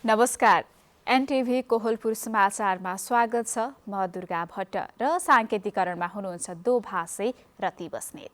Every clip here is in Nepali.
नमस्कार। एनटिभी कोहलपुर समाचारमा स्वागत छ। म दुर्गा भट्ट र साङ्केतिकरणमा हुनुहुन्छ दोभाषे रति बस्नेत।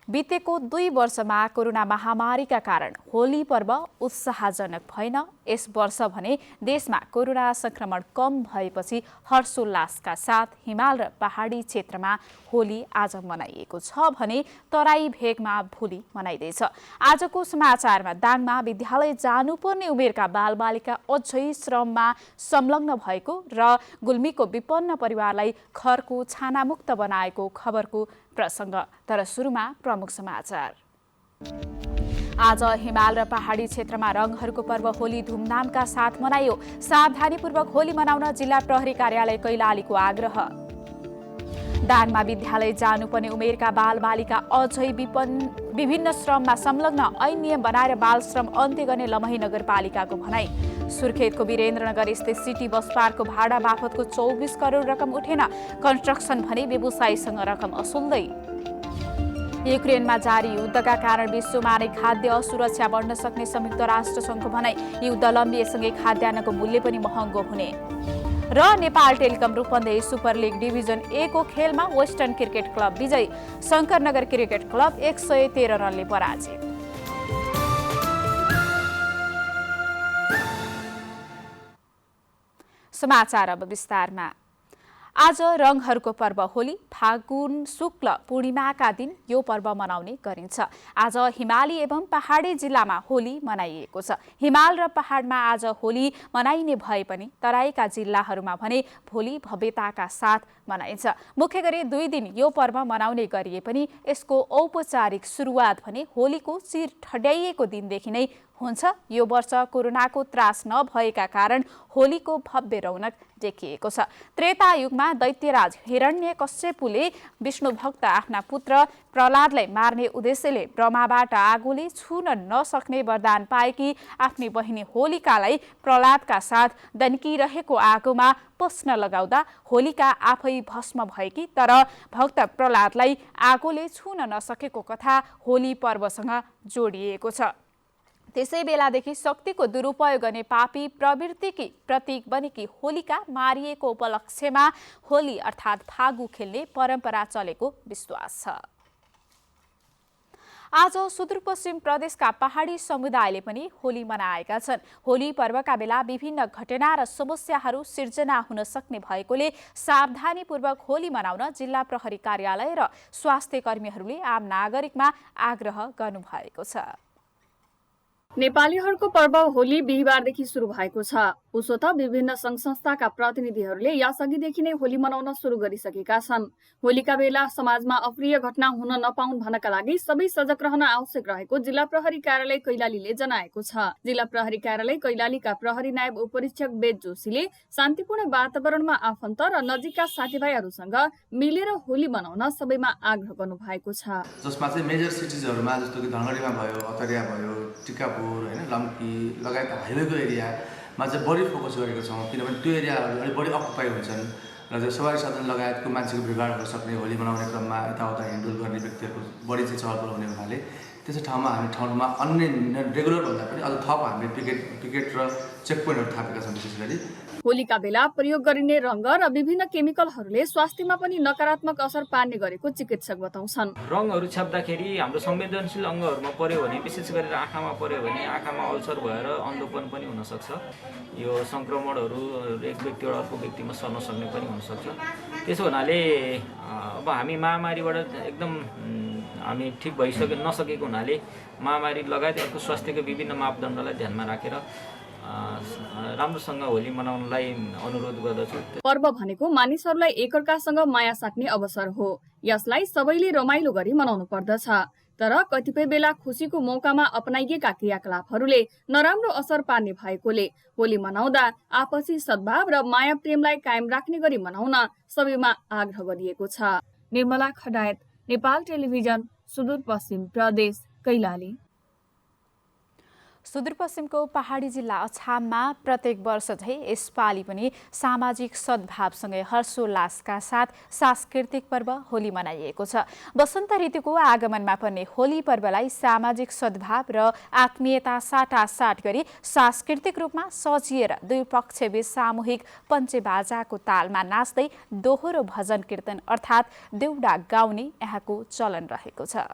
बितेको 2 वर्षमा कोरोना महामारीका कारण होली पर्व उत्साहजनक भएन। यस वर्ष भने देशमा कोरोना संक्रमण कम भएपछि हर्षोल्लासका साथ हिमाल र पहाडी क्षेत्रमा होली आज मनाइएको छ भने तराई भेगमा भोलि मनाइँदैछ। आजको समाचारमा दाङमा विद्यालय जानुपर्ने उमेरका बालबालिका अझै श्रममा संलग्न भएको र गुल्मीको विपन्न परिवारलाई घरको छानामुक्त बनाएको खबरको प्रसङ्ग। तर सुरुमा प्रमुख समाचार। आज हिमाल र पहाडी क्षेत्रमा रङहरूको पर्व होली धुमधामका साथ मनाइयो। सावधानीपूर्वक होली मनाउन जिल्ला प्रहरी कार्यालय कैलालीको आग्रह। दाङमा विद्यालय जानुपर्ने उमेरका बालबालिका अझै विभिन्न श्रममा संलग्न, ऐन नियम बनाएर बाल श्रम अन्त्य गर्ने लमही नगरपालिकाको भनाई। सुर्खेतको वीरेन्द्रनगर स्थित सिटी बस पार्कको भाडा बापतको 24 करोड रकम उठेन। कन्स्ट्रक्सन भने व्यवसायीसँग रकम असुल्दै। युक्रेनमा जारी युद्धका कारण विश्वमा नै खाद्य असुरक्षा बढ्न सक्ने संयुक्त राष्ट्रसङ्घको भनाई। युद्ध लम्बिएसँगै खाद्यान्नको मूल्य पनि महँगो हुने। र Nepal telecom Rupandehi super league division A को खेलमा वेस्टर्न क्रिकेट क्लब विजयी। शङ्करनगर क्रिकेट क्लब 113 रनले पराजित। समाचार अब विस्तारमा। आज रङहरूको पर्व होली फागुन शुक्ल पूर्णिमाका दिन यो पर्व मनाउने गरिन्छ। आज हिमाली एवं पहाडी जिल्लामा होली मनाइएको छ। हिमाल र पहाडमा आज होली मनाइने भए पनि तराईका जिल्लाहरूमा भने भोलि भव्यताका साथ मनाइन्छ। मुख्य गरी 2 दिन यो पर्व मनाउने गरिए पनि यसको औपचारिक सुरुवात भने होलीको चिर ठड्याइएको दिनदेखि नै हुन्छ। यो वर्ष कोरोनाको त्रास नभएका कारण होलीको भव्य रौनक देखिएको छ। त्रेता युगमा दैत्यराज हिरण्यकश्यपुले विष्णु भक्त आफ्ना पुत्र प्रहलादलाई मार्ने उद्देश्यले ब्रह्माबाट आगोले छुन नसक्ने वरदान पाएकी आफ्नी बहिनी होलिकालाई प्रहलादका साथ दन्किरहेको आगोमा पस्न लगाउँदा होलिका आफै भस्म भएकी, तर भक्त प्रहलादलाई आगोले छुन नसकेको कथा होली पर्वसँग जोडिएको छ। त्यसै बेलादेखि शक्तिको दुरुपयोग गर्ने पापी प्रवृत्तिकी प्रतीक बनेकी होलिका मारिएको उपलक्ष्यमा होली अर्थात् फागु खेल्ने परम्परा चलेको विश्वास छ। आज सुदूरपश्चिम प्रदेशका पहाडी समुदायले पनि होली मनाएका छन्। होली पर्वका बेला विभिन्न घटना र समस्याहरू सिर्जना हुन सक्ने भएकोले सावधानीपूर्वक होली मनाउन जिल्ला प्रहरी कार्यालय र स्वास्थ्य कर्मीहरूले आम नागरिकमा आग्रह गर्नुभएको छ। नेपालीहरूको पर्व होली बिहिबारदेखि सुरु भएको छ। उसो त विभिन्न संघ संस्थाका प्रतिनिधिहरूले यसअघिदेखि नै होली मनाउन सुरु गरिसकेका छन्। होलीका बेला समाजमा अप्रिय घटना हुन नपाउन् भन्नका लागि सबै सजग रहन आवश्यक रहेको जिल्ला प्रहरी कार्यालय कैलालीले जनाएको छ। जिल्ला प्रहरी कार्यालय कैलालीका प्रहरी नायब उपरीक्षक वेद जोशीले शान्तिपूर्ण वातावरणमा आफन्त र नजिकका साथीभाइहरूसँग मिलेर होली मनाउन सबैमा आग्रह गर्नु भएको छ। जसमा चाहिँ मेजर सिटिजहरूमा जस्तो कि धनगढीमा भयो, अतरिया भयो, टिकापुर हैन, लम्की लगायत हाइवेको एरियामा चाहिँ बढी फोकस गरेको छौँ। किनभने त्यो एरियाहरू अलिक बढी अकुपाई हुन्छन् र त्यो सवारी साधन लगायतको मान्छेको भिडभाड हुन सक्ने, होली मनाउने क्रममा यताउता हिँडडुल गर्ने व्यक्तिहरूको बढी चाहिँ चहलपहल हुने हुनाले त्यसै ठाउँमा हामी ठाउँमा अन्य रेगुलर भन्दा पनि अझ थप हामीले पिकेट र चेक पोइन्टहरू थापेका छौँ। विशेष गरी होलीका बेला प्रयोग गरिने रंग र विभिन्न केमिकलहरूले स्वास्थ्यमा पनि नकारात्मक असर पार्ने गरेको चिकित्सक बताउँछन्। रङहरू छ्याप्दाखेरि हाम्रो संवेदनशील अङ्गहरूमा पर्यो भने, विशेष गरेर आँखामा पर्यो भने आँखामा अल्सर भएर अन्धोपन पनि हुन सक्छ। यो संक्रमणहरू एक व्यक्तिबाट अर्को व्यक्तिमा सर्न सक्ने पनि हुन सक्छ। त्यसो हुनाले अब हामी महामारीबाट एकदम हामी ठिक नसकेको हुनाले महामारी लगायत अर्को स्वास्थ्यको विभिन्न मापदण्डलाई ध्यानमा राखेर राम्रोसँग होली मनाउनलाई अनुरोध गर्दछु। पर्व भनेको मानिसहरूलाई एकअर्कासँग माया साट्ने अवसर हो। यसलाई सबैले रमाइलो गरी मनाउनु पर्दछ। तर कतिपय बेला खुसीको मौकामा अपनाइएका क्रियाकलापहरूले नराम्रो असर पार्ने भएकोले होली मनाउँदा आपसी सद्भाव र माया प्रेमलाई कायम राख्ने गरी मनाउन सबैमा आग्रह गरिएको छ। निर्मला खडायत, नेपाल टेलिभिजन, सुदूरपश्चिम प्रदेश, कैलाली। सुदूरपश्चिमको पहाडी जिल्ला अछाममा प्रत्येक वर्ष झै यसपालि पनि सामाजिक सद्भावसँगै हर्षोल्लासका साथ सांस्कृतिक पर्व होली मनाइएको छ। वसन्त ऋतुको आगमनमा पर्ने होली पर्वलाई सामाजिक सद्भाव र आत्मीयता साटासाट गरी सांस्कृतिक रूपमा सजिएर दुई पक्षबीच सामूहिक पञ्चेबाजाको तालमा नाच्दै दोहोरो भजन कीर्तन अर्थात् देउडा गाउने यहाँको चलन रहेको छ।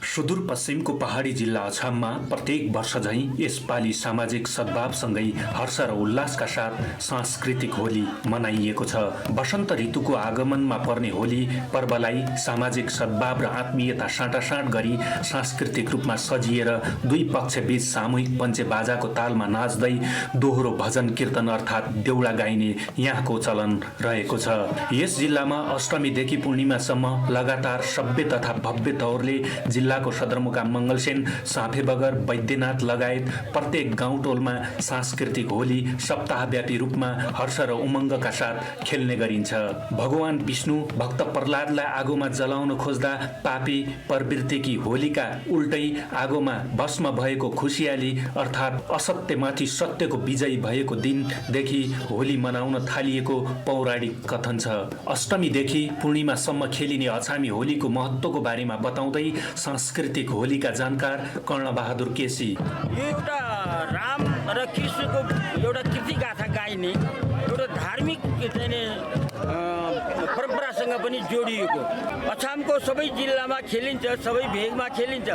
सुदूरपश्चिमको पहाडी जिल्ला अछाममा प्रत्येक वर्ष झैं यसपालि सामाजिक सद्भावसँगै हर्ष र उल्लासका साथ सांस्कृतिक होली मनाइएको छ। वसन्त ऋतुको आगमनमा पर्ने होली पर्वलाई सामाजिक सद्भाव र आत्मीयता साटासाट गरी सांस्कृतिक रूपमा सजिएर दुई पक्षबीच सामूहिक पञ्चेबाजाको तालमा नाच्दै दोहोरो भजन कीर्तन अर्थात् देउडा गाइने यहाँको चलन रहेको छ। यस जिल्लामा अष्टमीदेखि पूर्णिमासम्म लगातार सभ्य तथा भव्य तौरले जिल्लाको सदरमुकाम मङ्गलसेन, साँफेबगर, वैद्यनाथ लगायत प्रत्येक गाउँटोलमा सांस्कृतिक होली सप्ताहव्यापी रूपमा हर्ष र उमङ्गका साथ खेल्ने गरिन्छ। भगवान विष्णु भक्त प्रह्लादलाई आगोमा जलाउन खोज्दा पापी प्रवृत्तिकी होलीका उल्टै आगोमा भस्म भएको खुसियाली अर्थात् असत्यमाथि सत्यको विजयी भएको दिनदेखि होली मनाउन थालिएको पौराणिक कथन छ। अष्टमीदेखि पूर्णिमासम्म खेलिने अछामी होलीको महत्त्वको बारेमा बताउँदै सांस्कृतिक होलीका जानकार कर्णबहादुर केसी, यो एउटा राम र कृष्णको एउटा कीर्ति गाथा गाइने एउटा धार्मिक परम्परासँग पनि जोडिएको अछामको सबै जिल्लामा खेलिन्छ, सबै भेगमा खेलिन्छ।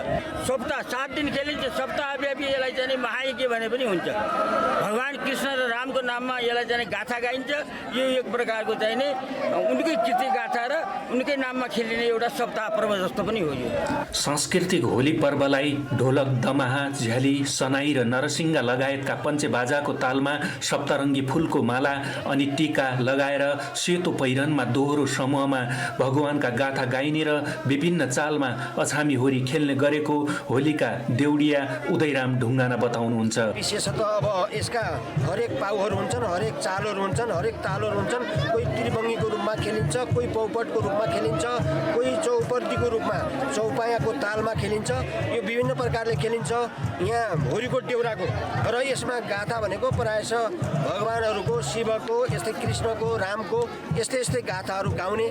सप्ताह 7 दिन खेलिन्छ। सप्ताहव्यापी यसलाई चाहिँ महायज्ञ भने पनि हुन्छ। भगवान कृष्ण र रामको नाममा यसलाई चाहिँ गाथा गाइन्छ। यो एक प्रकारको चाहिँ नि उनकै कीर्ति गाथा र उनकै नाममा खेलिने एउटा सप्ताह पर्व जस्तो पनि हो। यो सांस्कृतिक होली पर्वलाई ढोलक, दमाहा, झ्याली, सनाई र नरसिंगा लगायतका पञ्चेबाजाको तालमा सप्तरङ्गी फूलको माला अनि टीका लगाएर सेतो पहिरनमा दोहोरो समूहमा भगवानका गाथा गाइने र विभिन्न चालमा अछामी होली खेल्ने गरेको होलीका देउडिया उदयराम ढुङ्गाना बताउनुहुन्छ। विशेषतः अब यसका हरेक पाउहरू हुन्छन्, हरेक चालहरू हुन्छन्, हरेक तालहरू हुन्छन्। कोही त्रिभङ्गीको रूपमा खेलिन्छ, कोही पौपटको रूपमा खेलिन्छ, कोही चौपर्तीको रूपमा चौपायाको तालमा खेलिन्छ। यो विभिन्न प्रकारले खेलिन्छ। यहाँ होलीको देउराको र यसमा गाथा भनेको प्रायः भगवानहरूको, शिवको, यस्तै कृष्णको, रामको यस्तै यस्तै गाथाहरू गाउने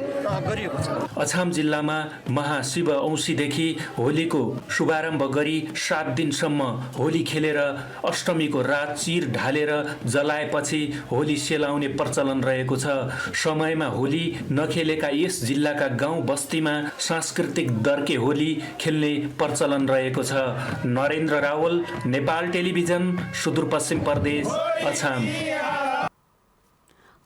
गरिएको छ। अछाम जिल्लामा महाशिव औँसीदेखि होलीको शुभारम्भ गरी 7 दिनसम्म होली खेलेर अष्टमीको रात चिर ढालेर जलाएपछि होली सेलाउने प्रचलन रहेको छ। समयमा होली नखेलेका यस जिल्लाका गाउँ बस्तीमा सांस्कृतिक दर्के होली खेल्ने प्रचलन रहेको छ। नरेन्द्र रावल, नेपाल टेलिभिजन, सुदूरपश्चिम प्रदेश, अछाम।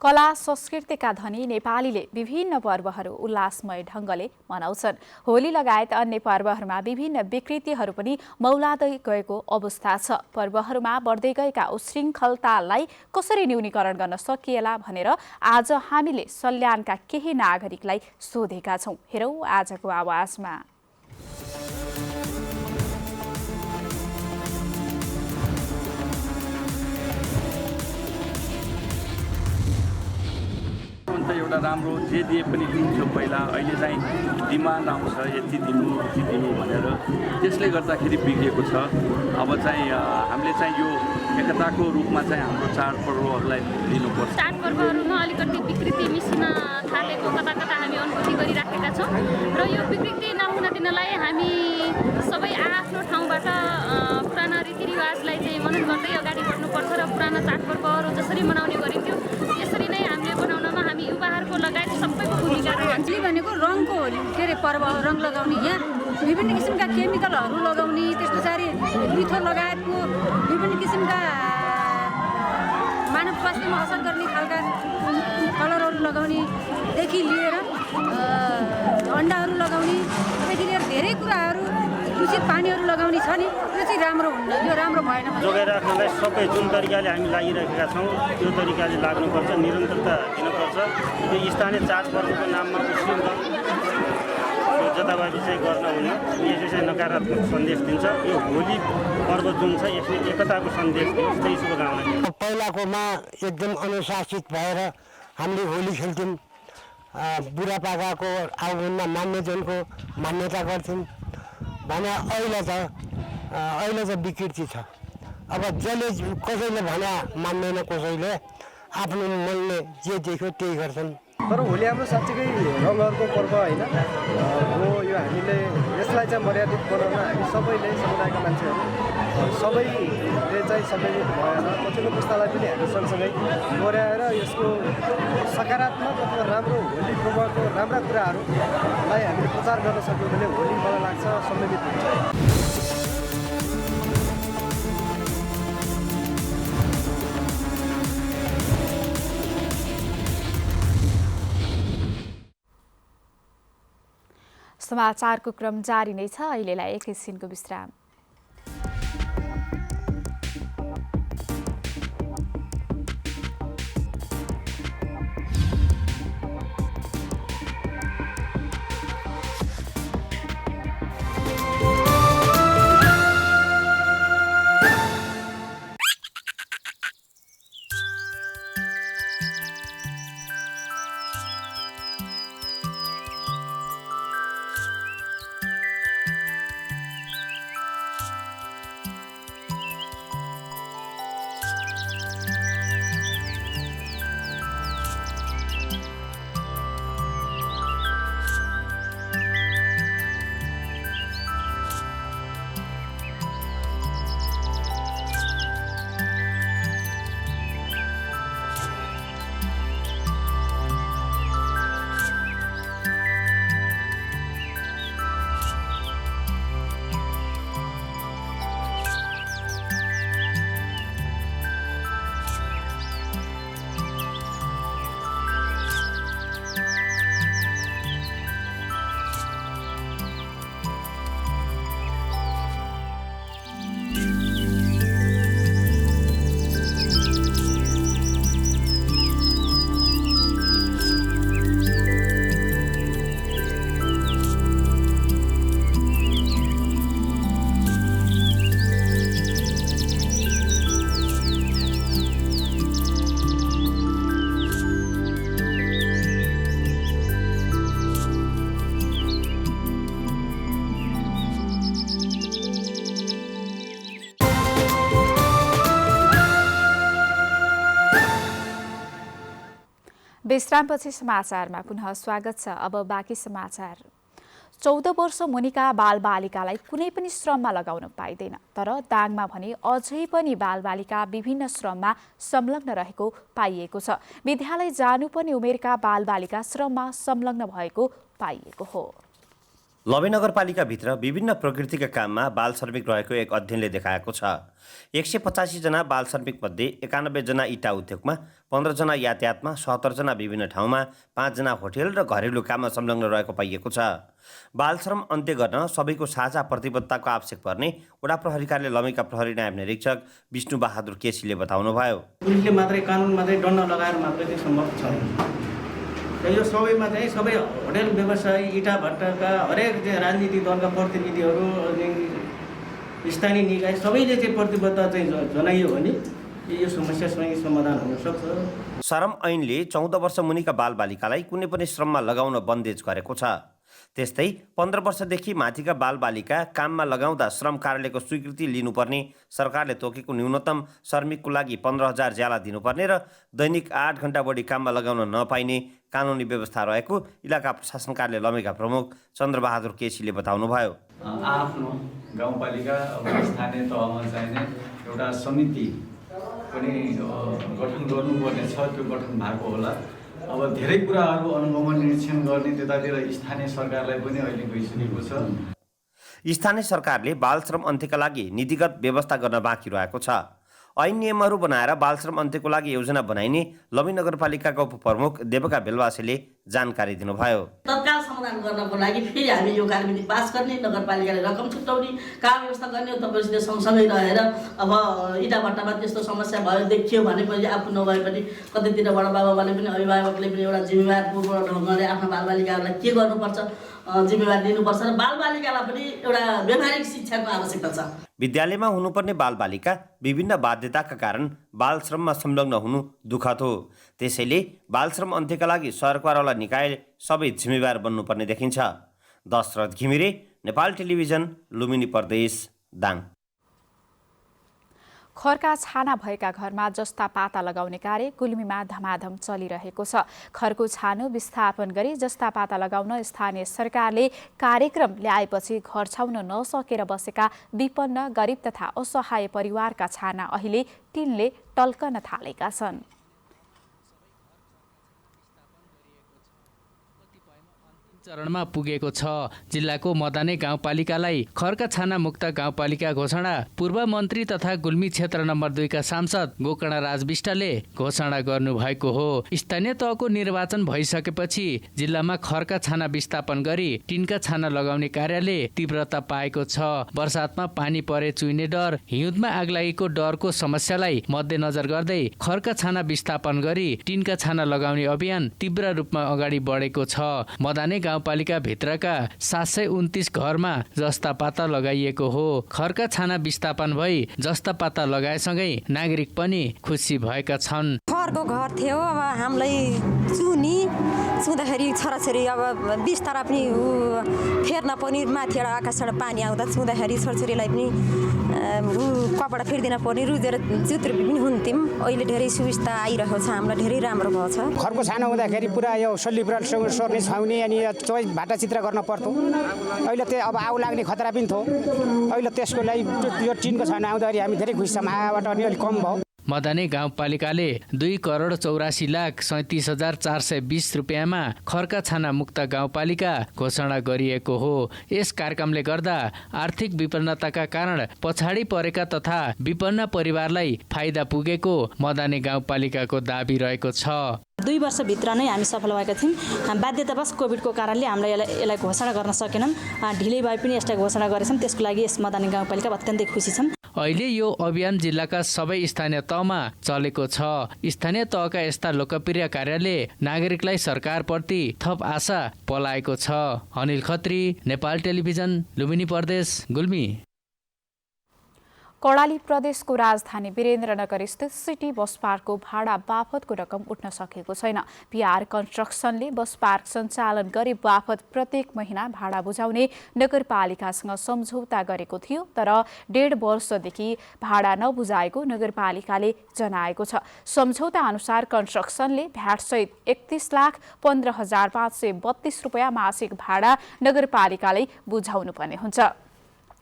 कला संस्कृतिका धनी नेपालीले विभिन्न पर्वहरू उल्लासमय ढङ्गले मनाउँछन्। होली लगायत अन्य पर्वहरूमा विभिन्न विकृतिहरू पनि मौलादै गएको अवस्था छ। पर्वहरूमा बढ्दै गएका उशृङ्खलतालाई कसरी न्यूनीकरण गर्न सकिएला भनेर आज हामीले सल्यानका केही नागरिकलाई सोधेका छौँ। हेरौँ आजको आवाजमा। एउटा राम्रो जे दिए पनि दिन्थ्यो पहिला, अहिले चाहिँ डिमान्ड आउँछ यति दिनु भनेर, त्यसले गर्दाखेरि बिग्रिएको छ। अब चाहिँ हामीले चाहिँ यो एकताको रूपमा चाहिँ हाम्रो चाडपर्वहरूलाई लिनुपर्छ। चाडपर्वहरूमा अलिकति विकृति मिसिन थालेको कता कता हामी अनुभूति गरिराखेका छौँ र यो विकृति नहुन दिनलाई हामी सबै आफ्नो ठाउँबाट पुराना रीतिरिवाजलाई चाहिँ मनन गर्दै अगाडि बढ्नुपर्छ र पुराना चाडपर्वहरू जसरी मनाउने गरिन्थ्यो यसरी नै हामीले बनाउनमा हामी युवाहरूको लगायत सबैको भूमिका रहन्छ। भनेको रङको के अरे पर्व हो, रङ लगाउने। यहाँ विभिन्न किसिमका केमिकलहरू लगाउने, त्यस पछाडि मिठो लगायतको विभिन्न किसिमका मानव स्वास्थ्यमा असर गर्ने खालका कलरहरू लगाउनेदेखि लिएर अन्डाहरू लगाउनेदेखि लिएर धेरै कुराहरू, दूषित पानीहरू लगाउने छ नि, यो चाहिँ राम्रो हुन्न, यो राम्रो भएन। जोगाइराख्नलाई सबै जुन तरिकाले हामी लागिरहेका छौँ त्यो तरिकाले लाग्नुपर्छ, निरन्तरता दिनुपर्छ। यो स्थानीय चाडपर्वको नाममा उशृङ्खल जताभावी चाहिँ गर्न हुने, यसले चाहिँ नकारात्मक सन्देश दिन्छ। यो होली पर्व जुन छ यसले एकताको सन्देश दिन्छ, त्यही शुभकामना। पहिलाकोमा एकदम अनुशासित भएर हामीले होली खेल्थ्यौँ। बुढापाकाको आगमनमा मान्यजनको मान्यता गर्थ्यौँ भने अहिले त अहिले चाहिँ विकृति छ। अब जसले कसैले भने मान्दैन, कसैले आफ्नो मनले जे देख्यो त्यही गर्छन्। तर होली हाम्रो साँच्चीकै रङहरूको पर्व होइन हो। यो हामीले यसलाई चाहिँ मर्यादित बनाउन हामी सबैले, समुदायका मान्छेहरू सबैले चाहिँ सम्मिलित भएर पछिल्लो पुस्तालाई पनि हामी सँगसँगै दोहोऱ्याएर यसको सकारात्मक अथवा राम्रो होली पर्वको राम्रा कुराहरूलाई हामीले प्रचार गर्न सक्यौँ भने होली मलाई लाग्छ सम्मिलित हुन्छ। समाचारको क्रम जारी नै छ। अहिलेलाई एकैछिनको विश्राम। विश्रामपछि समाचारमा पुनः स्वागत छ। अब बाँकी समाचार। 14 वर्ष मुनिका बालबालिकालाई कुनै पनि श्रममा लगाउन पाइँदैन, तर दाङमा भने अझै पनि बालबालिका विभिन्न श्रममा संलग्न रहेको पाइएको छ। विद्यालय जानुपर्ने उमेरका बालबालिका श्रममा संलग्न भएको पाइएको हो। लबे नगरपालिकाभित्र विभिन्न प्रकृतिका काममा बाल श्रमिक रहेको एक अध्ययनले देखाएको छ। 185 जना बाल श्रमिक मध्ये 91 जना इटा उद्योगमा, 15 जना यातायातमा, 77 जना विभिन्न ठाउँमा, 5 जना होटेल र घरेलु काममा संलग्न रहेको पाइएको छ। बाल श्रम अन्त्य गर्न सबैको साझा प्रतिबद्धताको आवश्यक पर्ने वडा प्रहरी कार्यालय लमेका प्रहरी नायब निरीक्षक विष्णु बहादुर केसीले बताउनुभयो। पुलिसले मात्रै कानुन मात्रै दण्ड लगाएर मात्रै त्यो सम्भव छैन। र यो सबैमा चाहिँ सबै होटेल व्यवसायी, इटा भट्टाका हरेक राजनीतिक दलका प्रतिनिधिहरू अनि स्थानीय निकाय सबैले चाहिँ प्रतिबद्धता चाहिँ जनाइयो भने यो समस्या स्वयं समाधान हुन सक्छ। श्रम ऐनले 14 वर्ष मुनिका बालबालिकालाई कुनै पनि श्रममा लगाउन बन्देज गरेको छ। त्यस्तै 15 वर्षदेखि माथिका बालबालिका काममा लगाउँदा श्रम कार्यालयको स्वीकृति लिनुपर्ने, सरकारले तोकेको न्यूनतम श्रमिकको लागि 15,000 ज्याला दिनुपर्ने र दैनिक 8 घण्टा बढी काममा लगाउन नपाइने कानुनी व्यवस्था रहेको इलाका प्रशासन कार्यालय लमेका प्रमुख चन्द्रबहादुर केसीले बताउनुभयो। आफ्नो गाउँपालिका स्थानीय तहमा चाहिने एउटा समिति पनि गठन गर्नुपर्ने छ। त्यो गठन भएको होला। अब धेरै कुराहरू अनुगमन निरीक्षण गर्ने त्यतातिर स्थानीय सरकारलाई पनि अहिले गइसकेको छ। स्थानीय सरकारले बाल श्रम अन्त्यका लागि नीतिगत व्यवस्था गर्न बाँकी रहेको छ। ऐन नियमहरू बनाएर बाल श्रम अन्त्यको लागि योजना बनाइने लमी नगरपालिकाका उपप्रमुख देवका बेलवासीले जानकारी दिनुभयो। तत्काल समाधान गर्नको लागि फेरि हामी यो कार्यविधि पास गर्ने, नगरपालिकाले रकम छुट्याउने काम व्यवस्था गर्ने, तपाईँसित सँगसँगै रहेर अब इटा भट्टामा त्यस्तो समस्या भयो देखियो भने पनि आफू नभए पनि कतैतिरबाट बाबाले पनि अभिभावकले पनि एउटा जिम्मेवारपूर्ण ढङ्गले आफ्ना बालबालिकाहरूलाई के गर्नुपर्छ जिम्मेवार दिनुपर्छ र बालबालिकालाई पनि एउटा व्यावहारिक शिक्षाको आवश्यकता छ। विद्यालयमा हुनुपर्ने बालबालिका विभिन्न बाध्यताका कारण बाल श्रममा संलग्न हुनु दुःखद हो। त्यसैले बाल श्रम अन्त्यका लागि सरकारवाला निकाय सबै जिम्मेवार बन्नुपर्ने देखिन्छ। दशरथ घिमिरे, नेपाल टेलिभिजन, लुम्बिनी प्रदेश, दाङ। खरका छाना भएका घरमा जस्ता पाता लगाउने कार्य गुल्मीमा धमाधम चलिरहेको छ। खरको छानो विस्थापन गरी जस्ता पाता लगाउन स्थानीय सरकारले कार्यक्रम ल्याएपछि घर छाउन नसकेर बसेका विपन्न गरिब तथा असहाय परिवारका छाना अहिले टिनले टल्कन थालेका छन्। चरणमा पुगेको छ। जिल्लाको मदाने गाउँपालिकालाई खरका छाना मुक्त गाउँपालिका घोषणा पूर्व मन्त्री तथा गुल्मी क्षेत्र नम्बर 2 का सांसद गोकर्ण राज विष्टले घोषणा गर्नुभएको हो। स्थानीय तहको निर्वाचन भइसकेपछि जिल्लामा खरका छाना विस्थापन गरी टिनका छाना लगाउने कार्यले तीव्रता पाएको छ। बर्सातमा पानी परे चुइने डर, हिउँदमा आगलागीको डरको समस्यालाई मध्यनजर गर्दै खरका छाना विस्थापन गरी टिनका छाना लगाउने अभियान तीव्र रूपमा अगाडि बढेको छ। मदाने गाउँपालिका भित्रका 729 घरमा जस्ता पाता लगाइएको हो। खरका छाना विस्थापन भई जस्ता पाता लगाएसँगै नागरिक पनि खुसी भएका छन्। खरको घर थियो, अब हामीलाई चुँदाखेरि छोराछोरी अब बिस्तारा पनि फेर्न पनि माथिबाट आकाशबाट पानी आउँदा चुँदाखेरि छोराछोरीलाई पनि कपडा फेरिदिन पर्ने, रुजेर जुत्रो पनि हुन्थ्यौँ। अहिले धेरै सुविस्ता आइरहेको छ, हामीलाई धेरै राम्रो भएको छ। खरको छानो हुँदाखेरि पुरा यो सल्लीपुरा सर्ने छाउने अनि भाटा चित्र गर्न पर्थ्यो। अहिले त्यो अब आगो लाग्ने खतरा पनि थियो। अहिले त्यसको लागि यो टिनको छानो आउँदाखेरि हामी धेरै खुसी छौँ। आबाट अनि अलिक कम भयो। मदाने गाउँपालिकाले 2,84,37,420 रुपियाँमा खरका छाना मुक्त गाउँपालिका घोषणा गरिएको हो। यस कार्यक्रमले गर्दा आर्थिक विपन्नताका कारण पछाडि परेका तथा विपन्न परिवारलाई फाइदा पुगेको मदाने गाउँपालिकाको दाबी रहेको छ। 2 वर्षभित्र नै हामी सफल भएका थियौँ। बाध्यतावश कोभिडको कारणले हामीलाई यसलाई घोषणा गर्न सकेनन्। ढिलै भए पनि यसलाई घोषणा गरेछौँ। त्यसको लागि यस मदाने गाउँपालिका अत्यन्तै खुसी छौँ। अहिले यो अभियान जिल्लाका सबै स्थानीय तहमा चलेको छ। स्थानीय तहका यस्ता लोकप्रिय कार्यले नागरिकलाई सरकारप्रति थप आशा पलाएको छ। अनिल खत्री, नेपाल टेलिभिजन, लुम्बिनी प्रदेश, गुल्मी। कर्णाली प्रदेशको राजधानी वीरेन्द्रनगर स्थित सिटी बस पार्कको भाडा बापतको रकम उठ्न सकेको छैन। पिआर कन्स्ट्रक्सनले बस पार्क सञ्चालन गरी बापत प्रत्येक महिना भाडा बुझाउने नगरपालिकासँग सम्झौता गरेको थियो, तर 1.5 वर्षदेखि भाडा नबुझाएको नगरपालिकाले जनाएको छ। सम्झौता अनुसार कन्स्ट्रक्सनले भ्याटसहित 31,15,532 रुपियाँ मासिक भाडा नगरपालिकाले बुझाउनु पर्ने हुन्छ।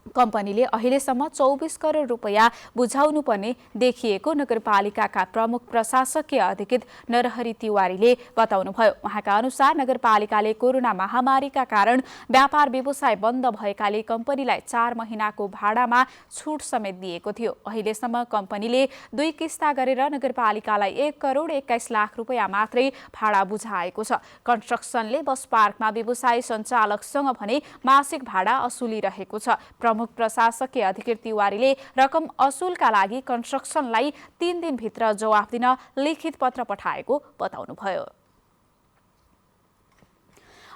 कम्पनीले अहिलेसम्म 24 करोड रुपियाँ बुझाउनु पर्ने देखिएको नगरपालिकाका प्रमुख प्रशासकीय अधिकृत नरहरी तिवारीले बताउनुभयो। उहाँका अनुसार नगरपालिकाले कोरोना महामारीका कारण व्यापार व्यवसाय बन्द भएकाले कम्पनीलाई 4 महिनाको भाडामा छुट समेत दिएको थियो। अहिलेसम्म कम्पनीले 2 किस्ता गरेर नगरपालिकालाई 1 करोड 21 लाख रुपियाँ मात्रै भाडा बुझाएको छ। कन्स्ट्रक्सनले बस पार्कमा व्यवसाय सञ्चालकसँग भने मासिक भाडा असुलिरहेको छ। प्रमुख प्रशासकीय अधिकृत तिवारीले रकम असुलका लागि कन्स्ट्रक्सनलाई 3 दिनभित्र जवाफ दिन लिखित पत्र पठाएको बताउनुभयो।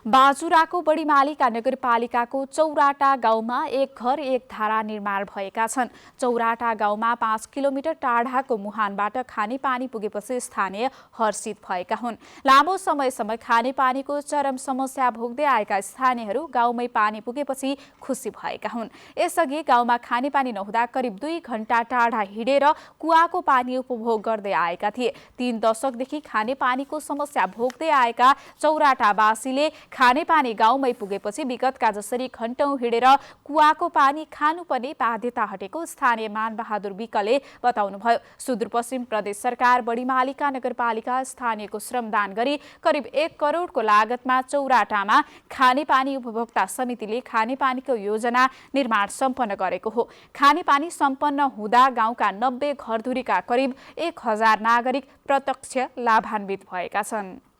बाजुराको बडीमालीका नगरपालिकाको चौराटा गाउँमा एक घर एक धारा निर्माण भएका छन्। चौराटा गाउँमा 5 किलोमिटर टाढाको मुहानबाट खानेपानी पुगेपछि स्थानीय हर्षित भएका हुन्। लामो समयसम्म खानेपानीको चरम समस्या भोग्दै आएका स्थानीयहरू गाउँमै पानी पुगेपछि खुसी भएका हुन्। यसअघि गाउँमा खानेपानी नहुँदा करिब 2 घण्टा टाढा हिँडेर कुवाको पानी उपभोग गर्दै आएका थिए। 3 दशकदेखि खानेपानीको समस्या भोग्दै आएका चौराटावासीले खानेपानी गाउँमै पुगेपछि विगतका जसरी घण्टौं हिँडेर कुवाको पानी खानुपर्ने बाध्यता हटेको स्थानीय मानबहादुर विकले बताउनुभयो। सुदूरपश्चिम प्रदेश सरकार बडीमालीका नगरपालिका स्थानीयको श्रमदान गरी करिब 1 करोडको लागतमा चौराटामा खानेपानी उपभोक्ता समितिले खानेपानीको योजना निर्माण सम्पन्न गरेको हो। खानेपानी सम्पन्न हुँदा गाउँका 90 घरधुरीका करिब 1000 नागरिक प्रत्यक्ष लाभान्वित भएका छन्।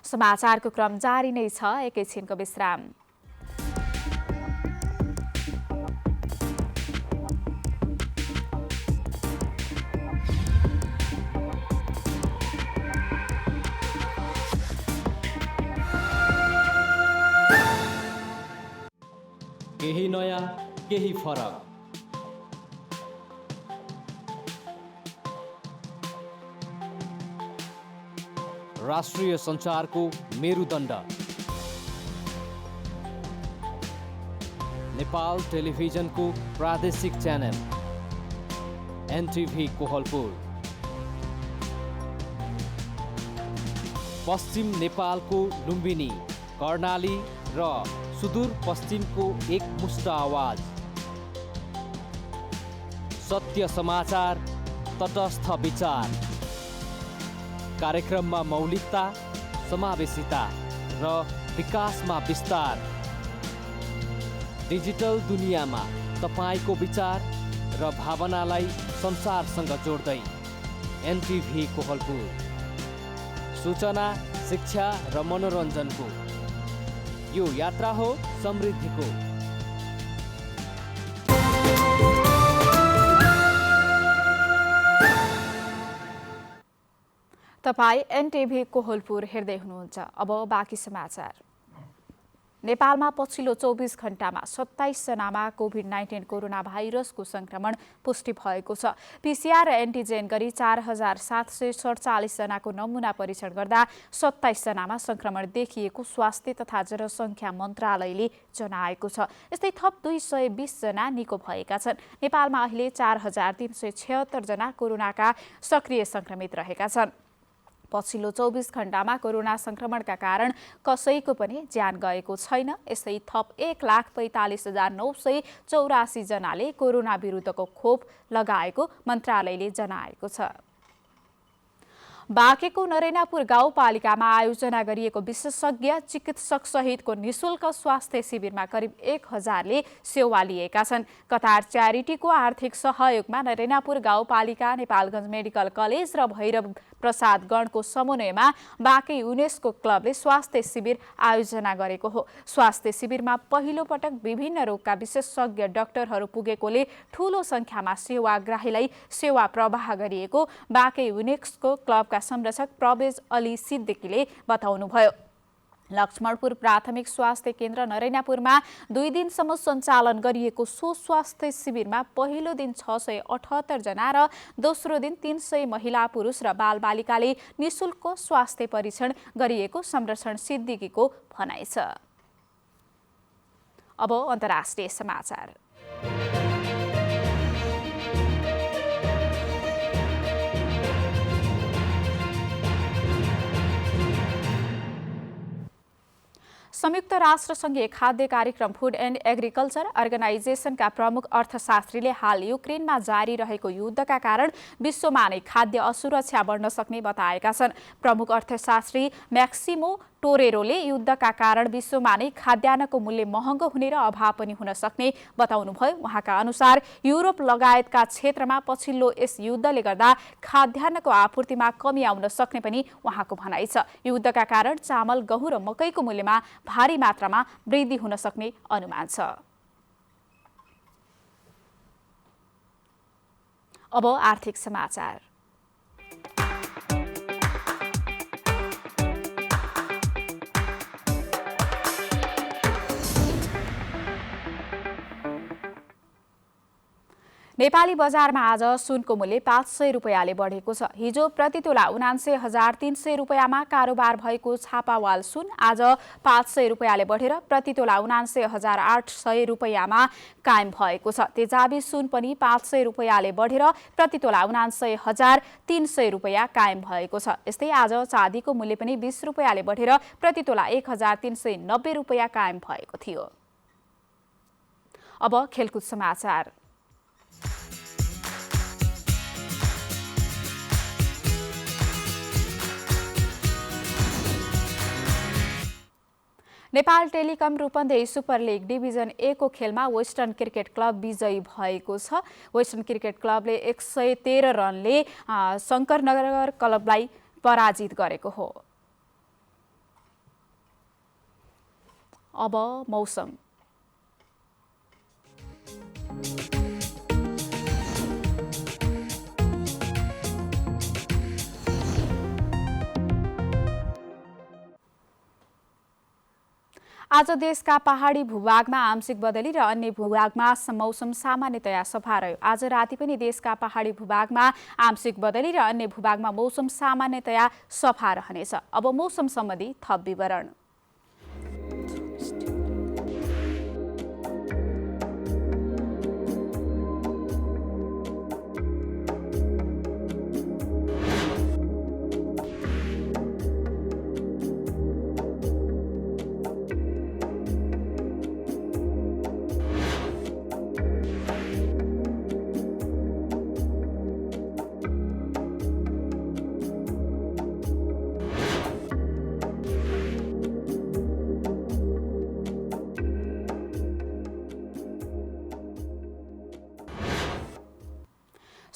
समाचारको क्रम जारी नै छ, एकैछिनको विश्राम। केही नयाँ, केही फरक। राष्ट्रिय सञ्चारको मेरुदण्ड नेपाल टेलिभिजनको प्रादेशिक च्यानल एनटिभी कोहलपुर। पश्चिम नेपालको लुम्बिनी, कर्णाली र सुदूरपश्चिमको एकमुष्ट आवाज। सत्य समाचार, तटस्थ विचार। कार्यक्रममा मौलिकता, समावेशिता र विकासमा विस्तार। डिजिटल दुनियाँमा तपाईको विचार र भावनालाई संसारसँग जोड्दै एनटिभी कोहलपुर। सूचना, शिक्षा र मनोरञ्जनको यो यात्रा हो समृद्धिको। तपाईँ एनटिभी कोहलपुर हेर्दै हुनुहुन्छ। अब बाँकी समाचार। नेपालमा पछिल्लो 24 घण्टामा 27 जनामा कोभिड-19 कोरोना भाइरसको संक्रमण पुष्टि भएको छ। पीसीआर र एन्टिजेन गरी 4747 जनाको नमुना परीक्षण गर्दा 27 जनामा संक्रमण देखिएको स्वास्थ्य तथा जनसङ्ख्या मन्त्रालयले जनाएको छ। यस्तै थप 220 जना निको भएका छन्। नेपालमा अहिले 4376 जना कोरोनाका सक्रिय संक्रमित रहेका छन्। पछिल्लो 24 घण्टामा कोरोना संक्रमणका कारण कसैको पनि ज्यान गएको छैन। यस्तै थप 1,45,984 जनाले कोरोना विरुद्धको खोप लगाएको मन्त्रालयले जनाएको छ। बाँकेको नरेनापुर गाउँपालिकामा आयोजना गरिएको विशेषज्ञ चिकित्सक सहितको निशुल्क स्वास्थ्य शिविरमा करिब 1000ले सेवा लिएका छन्। कतार च्यारिटीको आर्थिक सहयोगमा नरेनापुर गाउँपालिका, नेपालगञ्ज मेडिकल कलेज र भैरव प्रसाद गणको समन्वयमा बाँके युनेस्को क्लबले स्वास्थ्य शिविर आयोजना गरेको हो। स्वास्थ्य शिविरमा पहिलो पटक विभिन्न रोगका विशेषज्ञ डाक्टरहरू पुगेकोले ठूलो संख्यामा सेवाग्राहीलाई सेवा प्रवाह गरिएको बाँके युनेस्को क्लबका संरक्षक प्रवेश अली सिद्दिकीले बताउनुभयो। लक्ष्मणपुर प्राथमिक स्वास्थ्य केन्द्र नरेनापुरमा 2 दिनसम्म सञ्चालन गरिएको सो स्वास्थ्य शिविरमा पहिलो दिन 678 जना र दोस्रो दिन 300 महिला, पुरुष र बालबालिकाले निशुल्क स्वास्थ्य परीक्षण गरिएको संरक्षण सिद्दिकीको भनाइ छ। अब अन्तर्राष्ट्रिय समाचार। संयुक्त राष्ट्रसङ्घीय खाद्य कार्यक्रम फुड एन्ड एग्रिकल्चर अर्गनाइजेसनका प्रमुख अर्थशास्त्रीले हाल युक्रेनमा जारी रहेको युद्धका कारण विश्वमा नै खाद्य असुरक्षा बढ्न सक्ने बताएका छन्। प्रमुख अर्थशास्त्री म्याक्सिमो टोरेरोले युद्धका कारण विश्वमा नै खाद्यान्नको मूल्य महँगो हुने र अभाव पनि हुन सक्ने बताउनुभयो। उहाँका अनुसार युरोप लगायतका क्षेत्रमा पछिल्लो यस युद्धले गर्दा खाद्यान्नको आपूर्तिमा कमी आउन सक्ने पनि उहाँको भनाइ छ। युद्धका कारण चामल, गहुँ र मकैको मूल्यमा भारी मात्रामा वृद्धि हुन सक्ने अनुमान छ। अब आर्थिक समाचार। नेपाली बजारमा आज सुनको मूल्य 500 रुपैयाँले बढेको छ। हिजो प्रतितोला 79,300 रुपैयाँमा कारोबार भएको छापावाल सुन आज 500 रुपैयाँले बढेर प्रतितोला 79,800 रुपैयाँमा कायम भएको छ। तेजाबी सुन पनि 500 रुपैयाँले बढेर प्रतितोला 79,300 रुपैयाँ कायम भएको छ। यस्तै आज चाँदीको मूल्य पनि 20 रुपैयाँले बढेर प्रतितोला 1,390 रुपैयाँ कायम भएको थियो। अब खेलकुद समाचार। Nepal telecom Rupandehi super league division A को खेलमा वेस्टर्न क्रिकेट क्लब विजयी भएको छ। वेस्टर्न क्रिकेट क्लबले 113 रनले शङ्करनगर क्लबलाई पराजित गरेको हो। अब मौसम। आज देशका पहाडी भूभागमा आंशिक बदली र अन्य भूभागमा मौसम सामान्यतया सफा रह्यो। आज राति पनि देशका पहाडी भूभागमा आंशिक बदली र अन्य भूभागमा मौसम सामान्यतया सफा रहनेछ। अब मौसम सम्बन्धी थप विवरण।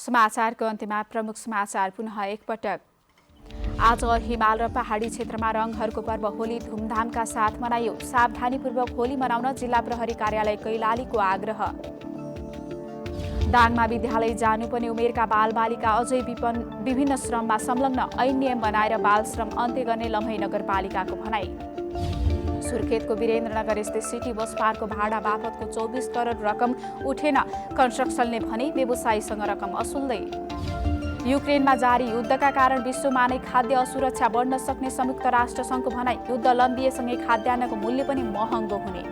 समाचारको अन्त्यमा प्रमुख समाचार पुनः एकपटक। आज हिमाल र पहाडी क्षेत्रमा रङहरूको पर्व होली धुमधामका साथ मनाइयो। सावधानीपूर्वक होली मनाउन जिल्ला प्रहरी कार्यालय कैलालीको आग्रह। दाङमा विद्यालय जानुपर्ने उमेरका बालबालिका अझै विभिन्न श्रममा संलग्न। ऐन नियम बनाएर बाल श्रम अन्त्य गर्ने लम्है नगरपालिकाको भनाई। सुर्खेतको वीरेन्द्रनगर स्थित सिटी बस पार्कको भाडा बापतको 24 करोड रकम उठेन। कन्स्ट्रक्सनले भने व्यवसायीसँग रकम असुल्दै। युक्रेनमा जारी युद्धका कारण विश्वमा नै खाद्य असुरक्षा बढ्न सक्ने संयुक्त राष्ट्र सङ्घको भनाई। युद्ध लम्बिएसँगै खाद्यान्नको मूल्य पनि महँगो हुने।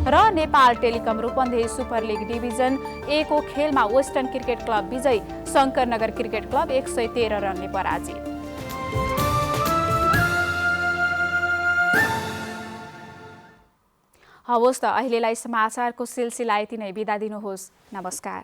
र Nepal telecom Rupandehi super league division A को खेलमा वेस्टर्न क्रिकेट क्लब विजयी। शङ्करनगर क्रिकेट क्लब 113 रनले पराजित। हवस् त अहिलेलाई समाचारको सिलसिला यति नै। बिदा दिनुहोस्। नमस्कार।